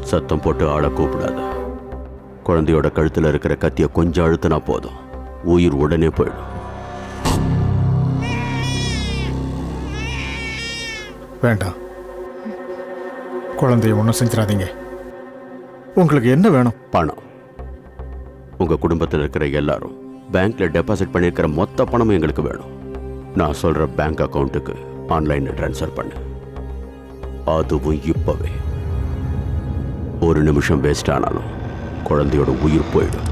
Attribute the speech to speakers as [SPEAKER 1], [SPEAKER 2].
[SPEAKER 1] சத்தம் போட்டு ஆளை கூப்பிடாத. குழந்தையோட கழுத்துல இருக்கிற கத்திய கொஞ்சம் அழுத்தினா போதும், உயிர் உடனே போயிடும்.
[SPEAKER 2] வேண்டாம், குழந்தைய ஒன்றும் செஞ்சிடாதீங்க. உங்களுக்கு என்ன வேணும்?
[SPEAKER 1] பணம். உங்க குடும்பத்தில் இருக்கிற எல்லாரும் பேங்க்ல டெபாசிட் பண்ணியிருக்கிற மொத்த பணமும் எங்களுக்கு வேணும். நான் சொல்ற பேங்க் அக்கௌண்ட்டுக்கு ஆன்லைன்ல ட்ரான்ஸ்ஃபர் பண்ணு. அதுவும் இப்பவே. ஒரு நிமிஷம் வேஸ்ட் ஆனாலும் குழந்தையோட உயிர் போயிடும்.